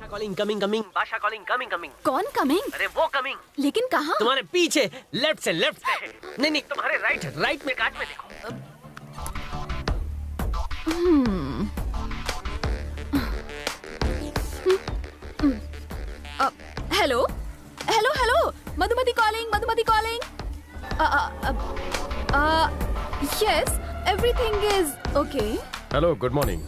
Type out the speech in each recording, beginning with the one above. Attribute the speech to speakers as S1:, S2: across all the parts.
S1: Calling coming coming, बादशाह calling coming coming.
S2: कौन coming?
S1: अरे वो कमिंग।
S2: लेकिन कहाँ?
S1: तुम्हारे पीछे, लेफ्ट से। नहीं नहीं, तुम्हारे राइट में काट में देखो।
S2: Hello hello hello, Madhumati calling. Yes, everything is okay.
S3: Hello, good morning.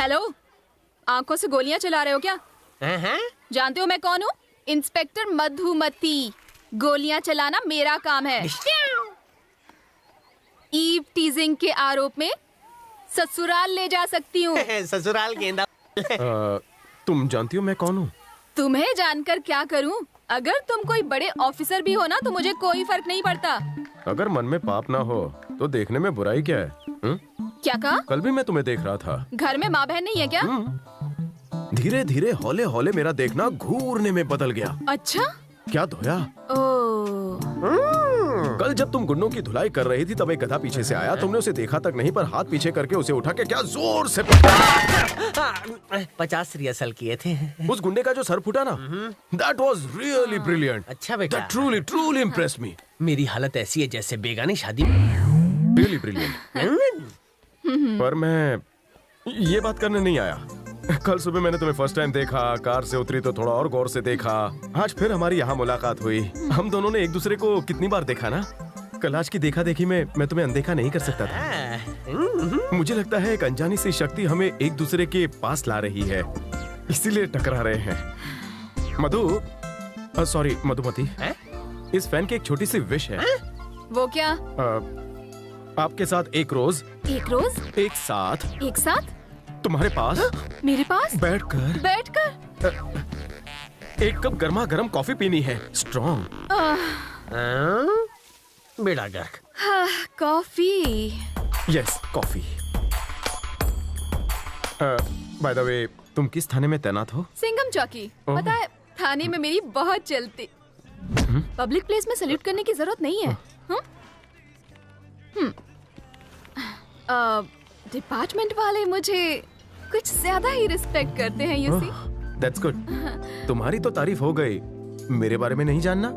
S2: Hello, आंखों से गोलियां चला रहे हो क्या?
S1: हैं?
S2: जानते हो मैं कौन हूँ? इंस्पेक्टर मधुमती। गोलियां चलाना मेरा काम है। ईव टीजिंग के आरोप में ससुराल ले जा सकती हूँ।
S1: ससुराल गेंदा।
S3: तुम जानती हो मैं कौन हूँ?
S2: तुम्हें जानकर क्या करूँ? अगर तुम कोई बड़े ऑफिसर भी हो ना तो मुझे कोई फर्क नहीं पड़ता।
S3: अगर मन में पाप ना हो तो देखने में बुराई क्या है?
S2: क्या कहा?
S3: कल भी मैं तुम्हें देख रहा था।
S2: घर में माँ बहन नहीं है क्या?
S3: धीरे धीरे हौले हौले मेरा देखना घूरने में बदल गया।
S2: अच्छा?
S3: क्या धोया? कल जब तुम गुंडों की धुलाई कर रही थी तब एक गधा पीछे से आया। तुमने उसे देखा तक नहीं पर हाथ पीछे करके उसे उठा के क्या जोर से
S1: 50 रिहर्सल किए थे।
S3: उस गुंडे का जो सर फूटा ना, that was really brilliant.
S1: अच्छा बेटा।
S3: That truly impressed me.
S1: मेरी हालत ऐसी है जैसे बेगानी शादी।
S3: Really brilliant. पर मैं ये बात करने नहीं आया। कल सुबह मैंने तुम्हें फर्स्ट टाइम देखा, कार से उतरी तो थोड़ा और गौर से देखा। आज फिर हमारी यहाँ मुलाकात हुई। हम दोनों ने एक दूसरे को कितनी बार देखा ना। कल आज की देखा देखी में मैं तुम्हें अनदेखा नहीं कर सकता था। मुझे लगता है एक अनजानी सी शक्ति हमें एक दूसरे के पास ला रही है, इसीलिए टकरा रहे हैं। सॉरी मधुमती, इस फैन की एक छोटी सी विश है।
S2: वो क्या?
S3: आपके साथ एक रोज एक साथ तुम्हारे पास
S2: मेरे पास
S3: बैठकर एक कप गर्मा गर्म कॉफी पीनी है, स्ट्रॉन्ग।
S1: बेड़ा गर्क।
S2: Coffee.
S3: Yes, coffee. By the way, तुम किस थाने में तैनात हो?
S2: सिंघम चौकी। पता है, थाने में मेरी बहुत चलती। पब्लिक प्लेस में सैल्यूट करने की जरूरत नहीं है। डिपार्टमेंट वाले मुझे कुछ ज्यादा ही रिस्पेक्ट करते हैं, यू सी।
S3: That's good. तुम्हारी तो तारीफ हो गई, मेरे बारे में नहीं जानना?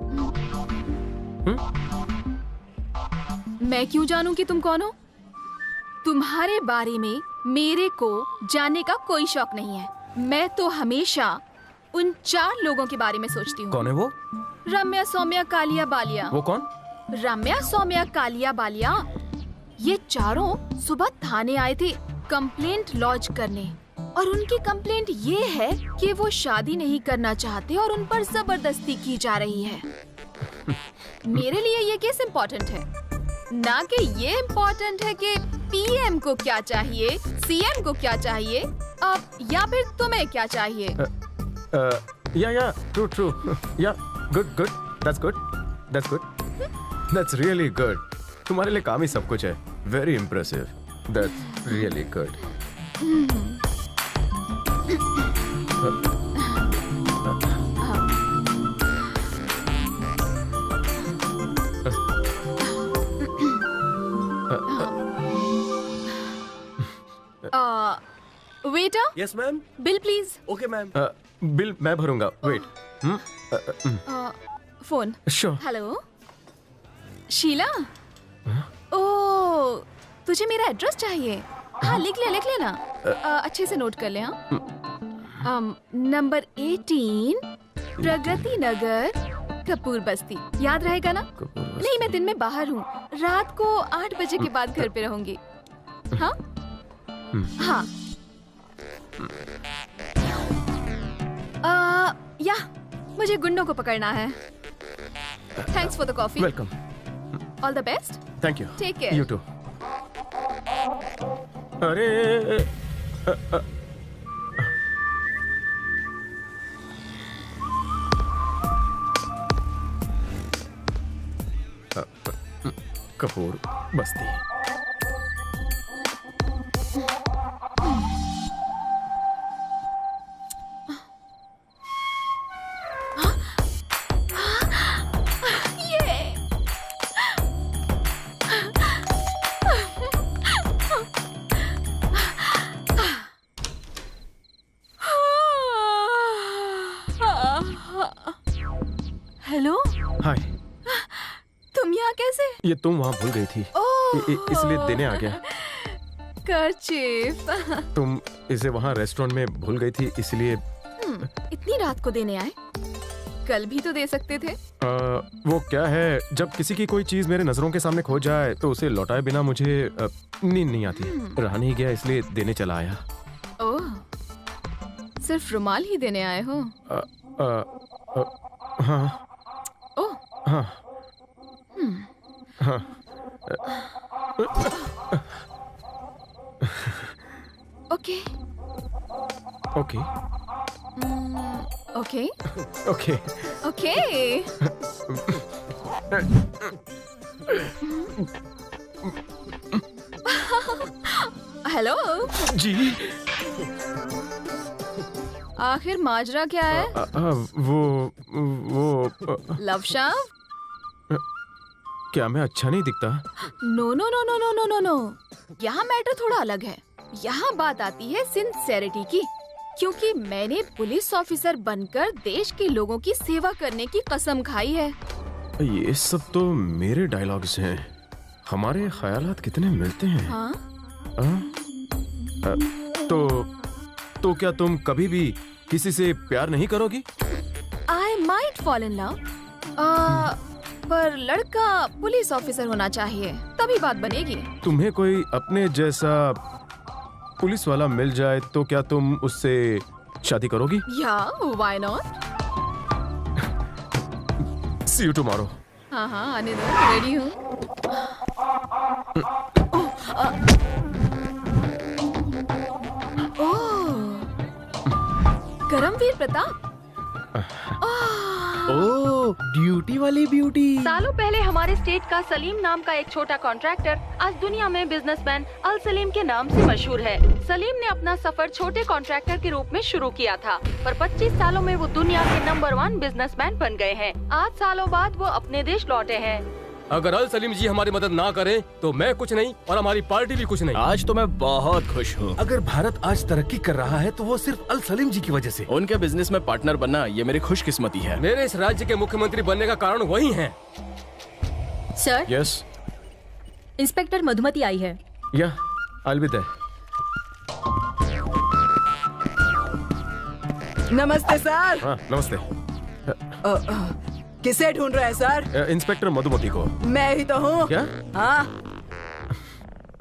S2: मैं क्यों जानूं कि तुम कौन हो? तुम्हारे बारे में मेरे को जानने का कोई शौक नहीं है। मैं तो हमेशा उन 4 लोगों के बारे में सोचती हूँ।
S3: कौन है वो?
S2: रम्या, सौम्या, कालिया, बालिया।
S3: वो कौन?
S2: रम्या, सौम्या, कालिया, बालिया, ये चारों सुबह थाने आए थे कंप्लेंट लॉन्च करने। और उनकी कंप्लेंट ये है कि वो शादी नहीं करना चाहते और उन पर जबरदस्ती की जा रही है। मेरे लिए ये केस इम्पोर्टेंट है, ना कि ये इम्पोर्टेंट है कि पीएम को क्या चाहिए, सीएम को क्या चाहिए, या फिर तुम्हें क्या चाहिए।
S3: या ट्रू या गुड दैट्स रियली गुड। तुम्हारे लिए काम ही सब कुछ है। Very impressive. That's really good.
S2: Waiter.
S1: Yes ma'am.
S2: Bill please.
S1: Okay ma'am.
S3: Bill मैं भरूंगा। Wait.
S2: Phone.
S3: Sure.
S2: Hello Sheela. Oh, तुझे मेरा एड्रेस चाहिए? हाँ, लिख लेना। अच्छे से नोट कर ले। नंबर 18 प्रगति नगर, कपूर बस्ती। याद रहेगा ना? नहीं, मैं दिन में बाहर हूँ, रात को 8 बजे के बाद घर पे रहूंगी। हाँ हाँ। या मुझे गुंडों को पकड़ना है। Thanks for the coffee.
S3: Welcome.
S2: All the best.
S3: Thank you.
S2: Take care.
S3: You too. अरे कपूर बस्ती।
S2: Hello,
S3: hi.
S2: तुम यहाँ कैसे?
S3: ये तुम वहाँ भूल गई थी, इसलिए देने आ गया।
S2: कर्चीफ।
S3: तुम इसे वहाँ रेस्टोरेंट में भूल गई थी, इसलिए
S2: इतनी रात को देने आए? कल भी तो दे सकते थे।
S3: वो क्या है, जब किसी की कोई चीज मेरे नजरों के सामने खो जाए तो उसे लौटाए बिना मुझे नींद नहीं आती। रहा नहीं गया, इसलिए देने चला आया।
S2: ओह, सिर्फ रुमाल ही देने आए हो?
S3: हाँ।
S2: ओह,
S3: हाँ। हाँ।
S2: Okay
S3: okay
S2: okay
S3: okay.
S2: Okay. Hello
S3: जी।
S2: आखिर माजरा क्या है?
S3: वो
S2: लव शाव?
S3: क्या मैं अच्छा नहीं दिखता?
S2: No no no no no no no no, यहाँ मैटर थोड़ा अलग है। यहाँ बात आती है सिंसेरिटी की, क्योंकि मैंने पुलिस ऑफिसर बनकर देश के लोगों की सेवा करने की कसम खाई है।
S3: ये सब तो मेरे डायलॉग्स हैं। हमारे ख्यालात कितने मिलते हैं।
S2: हाँ?
S3: तो क्या तुम कभी भी किसी से प्यार नहीं करोगी?
S2: I might fall in love, पर लड़का पुलिस ऑफिसर होना चाहिए, तभी बात बनेगी।
S3: तुम्हें कोई अपने जैसा पुलिस वाला मिल जाए तो क्या तुम उससे शादी करोगी?
S2: या why not?
S3: See you tomorrow.
S2: हाँ हाँ, आने दो, रेडी हूँ। करमवीर प्रताप।
S1: ओह, ड्यूटी वाली ब्यूटी।
S4: सालों पहले हमारे स्टेट का सलीम नाम का एक छोटा कॉन्ट्रैक्टर आज दुनिया में बिजनेसमैन अल सलीम के नाम से मशहूर है। सलीम ने अपना सफर छोटे कॉन्ट्रैक्टर के रूप में शुरू किया था, पर 25 सालों में वो दुनिया के नंबर 1 बिजनेसमैन बन गए हैं। 8 सालों बाद वो अपने देश लौटे हैं।
S1: अगर अल सलीम जी हमारी मदद ना करें तो मैं कुछ नहीं और हमारी पार्टी भी कुछ नहीं।
S5: आज तो मैं बहुत खुश हूँ।
S6: अगर भारत आज तरक्की कर रहा है तो वो सिर्फ अल सलीम जी की वजह से।
S5: उनके बिजनेस में पार्टनर बनना ये मेरी खुशकिस्मती है।
S1: मेरे इस राज्य के मुख्यमंत्री बनने का कारण वही हैं।
S7: सर,
S3: यस,
S7: इंस्पेक्टर मधुमती आई है।
S3: या I'll be there.
S8: नमस्ते सर।
S3: हाँ, नमस्ते।
S8: किसे ढूंढ रहे हैं सर?
S3: इंस्पेक्टर मधुमती को।
S8: मैं ही तो हूँ।
S3: क्या?
S8: हाँ,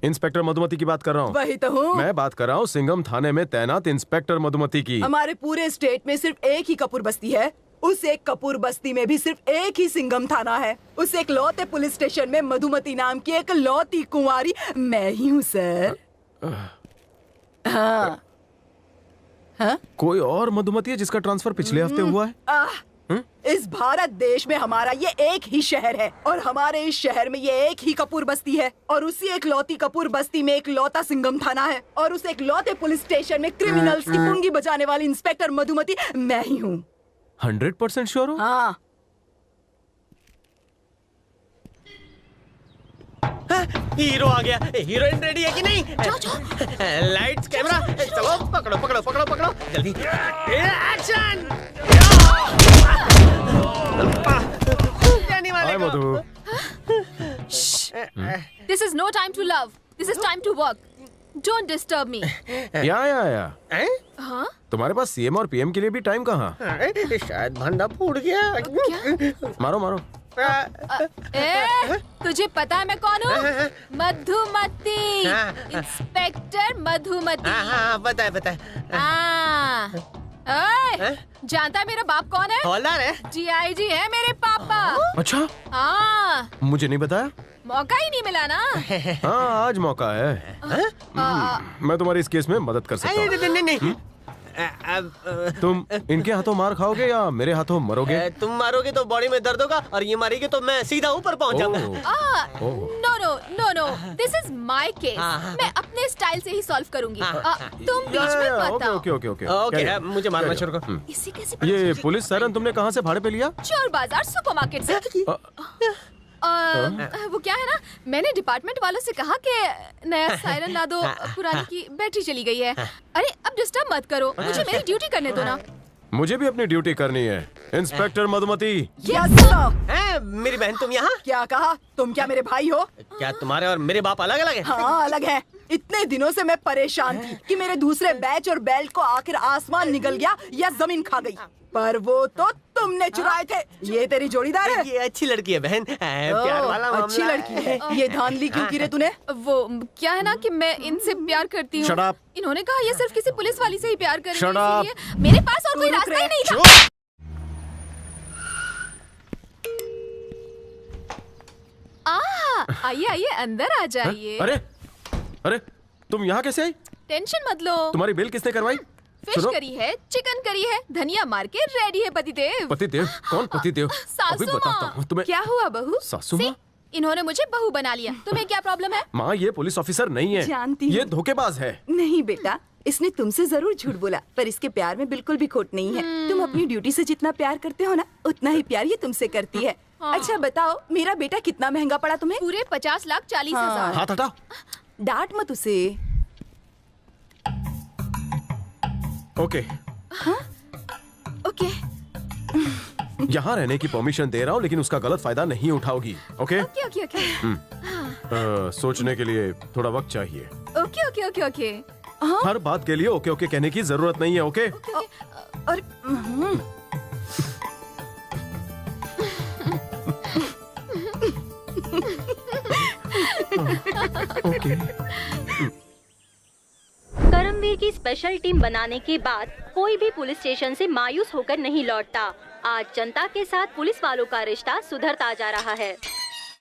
S3: इंस्पेक्टर मधुमती की बात कर रहा हूँ।
S8: वही तो हूँ।
S3: मैं बात कर रहा हूँ सिंघम थाने में तैनात इंस्पेक्टर मधुमती की।
S8: हमारे पूरे स्टेट में सिर्फ एक ही कपूर बस्ती है। उस एक कपूर बस्ती में भी सिर्फ एक ही सिंघम थाना है। उस एक लौते पुलिस स्टेशन में मधुमती नाम की एक लौती कुंवारी मैं ही हूँ सर। हाँ। हाँ?
S3: कोई और मधुमती है जिसका ट्रांसफर पिछले हफ्ते हुआ है?
S8: इस भारत देश में हमारा ये एक ही शहर है और हमारे इस शहर में ये एक ही कपूर बस्ती है और उसी एक लौती कपूर बस्ती में एक लौता सिंघम थाना है और उस एक लौते पुलिस स्टेशन में क्रिमिनल्स की पुंगी बजाने वाली इंस्पेक्टर मधुमती मैं ही हूँ।
S3: 100% श्योर हो?
S8: हाँ।
S1: हीरो आ गया। हीरोइन रेडी है कि नहीं? लाइट्स, कैमरा, चलो पकड़ो पकड़ो पकड़ो पकड़ो जल्दी। Action!
S3: Hi Madhu.
S2: This is no time to love. This is time to work. Don't disturb me.
S3: या
S2: हाँ?
S3: तुम्हारे पास सीएम और पीएम के लिए भी टाइम कहाँ?
S1: शायद भंडा फूट गया।
S2: क्या?
S3: मारो मारो।
S2: तुझे पता है मैं कौन हूँ? मधुमती, इंस्पेक्टर मधुमती।
S1: हाँ, बताए बताए।
S2: जानता है मेरा बाप कौन है?
S1: हौलदार है।
S2: DIG है मेरे पापा।
S3: अच्छा,
S2: हाँ,
S3: मुझे नहीं बताया।
S2: मौका ही नहीं मिला ना।
S3: हाँ, आज मौका है। मैं तुम्हारी इस केस में मदद कर सकता हूँ।
S1: नहीं।
S3: तुम इनके हाथों मार खाओगे या मेरे हाथों मरोगे?
S1: तुम मारोगे तो बॉडी में दर्द होगा और ये मारेगी तो मैं सीधा ऊपर पहुंच जाऊंगा।
S2: No no no no, this is my case. मैं अपने स्टाइल से ही सॉल्व करूंगी। तुम बीच में मत आओ।
S3: ओके ओके ओके
S1: ओके, मुझे मारना शुरू करो।
S2: इसी कैसे?
S3: ये पुलिस सायरन तुमने कहाँ से भाड़े पे लिया?
S2: चोर बाजार सुपरमार्केट से। वो क्या है ना, मैंने डिपार्टमेंट वालों से कहा कि नया सायरन ला दो, पुरानी की बैटरी चली गई है। अरे अब डिस्टर्ब मत करो, मुझे मेरी ड्यूटी करने दो ना।
S3: मुझे भी अपनी ड्यूटी करनी है। इंस्पेक्टर मधुमती।
S8: Yes sir.
S1: हैं, मेरी बहन तुम यहाँ?
S8: क्या कहा? तुम क्या मेरे भाई हो?
S1: क्या तुम्हारे और मेरे बाप अलग अलग हैं?
S8: हाँ अलग है। इतने दिनों से मैं परेशान थी कि मेरे दूसरे बैच और बेल्ट को आखिर आसमान निगल गया या जमीन खा गई, पर वो तो तुमने चुराए थे। ये तेरी जोड़ीदार है?
S1: ये अच्छी लड़की है बहन, प्यार वाला मामला
S8: अच्छी लड़की है। ये धांधली क्यों की रे तूने?
S2: वो क्या है ना कि मैं इनसे प्यार करती हूँ।
S3: Shut up.
S2: इन्होंने कहा ये सिर्फ किसी पुलिस वाली से ही प्यार कर
S3: Shut up.
S2: मेरे पास और कोई
S8: रुक
S2: रास्ता
S8: रे।
S2: ही नहीं था। आइए आइए अंदर आ जाइए।
S3: अरे अरे तुम यहाँ कैसे आई?
S2: टेंशन मत लो।
S3: तुम्हारी बिल किसने करवाई?
S2: फिश
S3: सुनो।
S2: करी है, चिकन करी है, धनिया मार के रेडी है पतिदेव।
S3: पतिदेव? कौन पतिदेव?
S2: सासू
S3: अभी बताता
S2: माँ।
S3: हूँ तुम्हें।
S2: क्या हुआ बहू?
S3: सासू
S2: See,
S3: माँ?
S2: इन्होंने मुझे बहू बना लिया। तुम्हें क्या प्रॉब्लम है?
S3: माँ ये पुलिस ऑफिसर नहीं है,
S8: जानती
S3: ये
S8: हूँ।
S3: धोखेबाज है।
S8: नहीं बेटा, इसने तुमसे जरूर झूठ बोला, पर इसके प्यार में बिल्कुल भी खोट नहीं है। तुम अपनी ड्यूटी से जितना प्यार करते हो ना, उतना ही प्यार ये तुमसे करती है। अच्छा बताओ, मेरा बेटा कितना महंगा पड़ा तुम्हें?
S2: पूरे 50,40,000।
S3: हाथ हटाओ।
S8: डांट मत उसे।
S3: ओके,
S2: ओके
S3: यहाँ रहने की परमिशन दे रहा हूँ, लेकिन उसका गलत फायदा नहीं उठाओगी। ओके?
S2: ओके ओके ओके
S3: सोचने के लिए थोड़ा वक्त चाहिए।
S2: Okay okay okay okay.
S3: हर बात के लिए ओके ओके कहने की जरूरत नहीं है। ओके?
S8: और
S3: ओके।
S9: करमवीर की स्पेशल टीम बनाने के बाद कोई भी पुलिस स्टेशन से मायूस होकर नहीं लौटता। आज जनता के साथ पुलिस वालों का रिश्ता सुधरता जा रहा है।